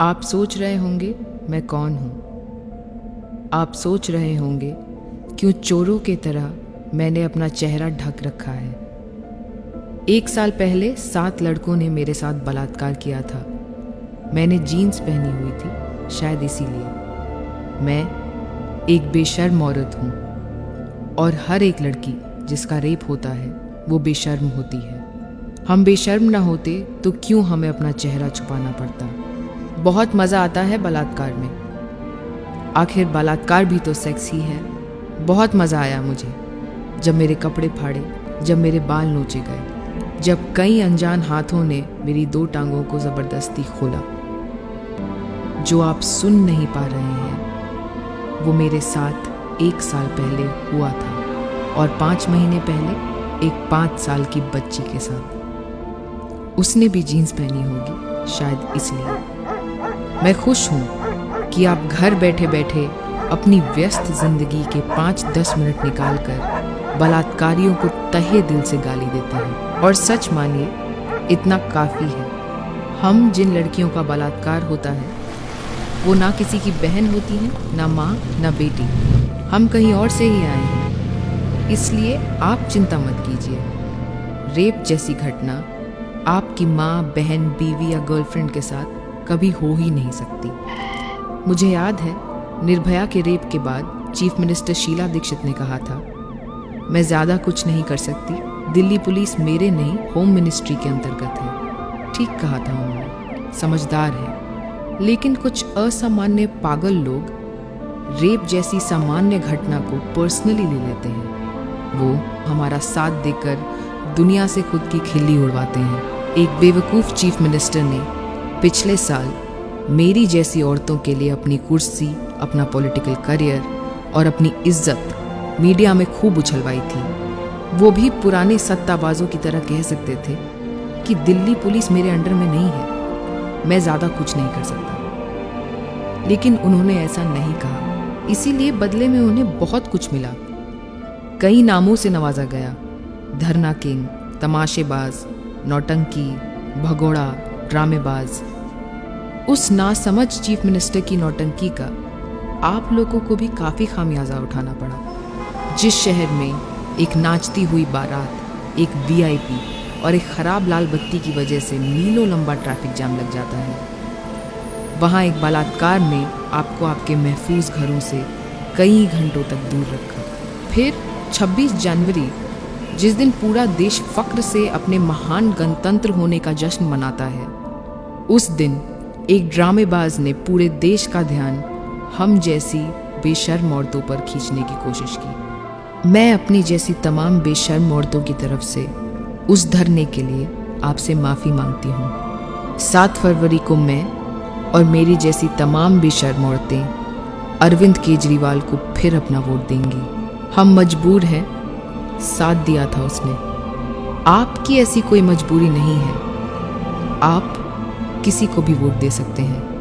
आप सोच रहे होंगे मैं कौन हूँ। आप सोच रहे होंगे क्यों चोरों की तरह मैंने अपना चेहरा ढक रखा है। 1 साल पहले 7 लड़कों ने मेरे साथ बलात्कार किया था। मैंने जीन्स पहनी हुई थी, शायद इसीलिए। मैं एक बेशर्म औरत हूँ और हर एक लड़की जिसका रेप होता है वो बेशर्म होती है। हम बेशर्म ना होते तो क्यों हमें अपना चेहरा छुपाना पड़ता। बहुत मज़ा आता है बलात्कार में। आखिर बलात्कार भी तो सेक्स ही है। बहुत मज़ा आया मुझे जब मेरे कपड़े फाड़े, जब मेरे बाल नोचे गए, जब कई अनजान हाथों ने मेरी 2 टांगों को ज़बरदस्ती खोला। जो आप सुन नहीं पा रहे हैं वो मेरे साथ 1 साल पहले हुआ था और 5 महीने पहले एक 5 साल की बच्ची के साथ। उसने भी जीन्स पहनी होगी, शायद इसलिए। मैं खुश हूँ कि आप घर बैठे बैठे अपनी व्यस्त जिंदगी के 5-10 मिनट निकालकर बलात्कारियों को तहे दिल से गाली देते हैं। और सच मानिए, इतना काफ़ी है। हम जिन लड़कियों का बलात्कार होता है वो ना किसी की बहन होती हैं, ना माँ, ना बेटी। हम कहीं और से ही आए हैं, इसलिए आप चिंता मत कीजिए। रेप जैसी घटना आपकी माँ, बहन, बीवी या गर्लफ्रेंड के साथ कभी हो ही नहीं सकती। मुझे याद है, निर्भया के रेप के बाद चीफ मिनिस्टर शीला दीक्षित ने कहा था, मैं ज़्यादा कुछ नहीं कर सकती, दिल्ली पुलिस मेरे नहीं होम मिनिस्ट्री के अंतर्गत है। ठीक कहा था उन्होंने, समझदार है। लेकिन कुछ असामान्य पागल लोग रेप जैसी सामान्य घटना को पर्सनली ले लेते हैं। वो हमारा साथ देकर दुनिया से खुद की खिल्ली उड़वाते हैं। एक बेवकूफ़ चीफ मिनिस्टर ने पिछले साल मेरी जैसी औरतों के लिए अपनी कुर्सी, अपना पॉलिटिकल करियर और अपनी इज्जत मीडिया में खूब उछलवाई थी। वो भी पुराने सत्ताबाजों की तरह कह सकते थे कि दिल्ली पुलिस मेरे अंडर में नहीं है, मैं ज़्यादा कुछ नहीं कर सकता। लेकिन उन्होंने ऐसा नहीं कहा, इसीलिए बदले में उन्हें बहुत कुछ मिला। कई नामों से नवाजा गया, धरना किंग, तमाशेबाज, नौटंकी, भगोड़ा, ड्रामेबाज। उस नासमझ चीफ मिनिस्टर की नौटंकी का आप लोगों को भी काफ़ी खामियाजा उठाना पड़ा। जिस शहर में एक नाचती हुई बारात, एक वीआईपी और एक ख़राब लाल बत्ती की वजह से मीलों लंबा ट्रैफिक जाम लग जाता है, वहाँ एक बलात्कार ने आपको आपके महफूज घरों से कई घंटों तक दूर रखा। फिर 26 जनवरी, जिस दिन पूरा देश फ़ख्र से अपने महान गणतंत्र होने का जश्न मनाता है, उस दिन एक ड्रामेबाज ने पूरे देश का ध्यान हम जैसी बेशर्म औरतों पर खींचने की कोशिश की। मैं अपनी जैसी तमाम बेशर्म औरतों की तरफ से उस धरने के लिए आपसे माफ़ी मांगती हूँ। 7 फरवरी को मैं और मेरी जैसी तमाम बेशर्म औरतें अरविंद केजरीवाल को फिर अपना वोट देंगी। हम मजबूर हैं, साथ दिया था उसने। आपकी ऐसी कोई मजबूरी नहीं है, आप किसी को भी वोट दे सकते हैं।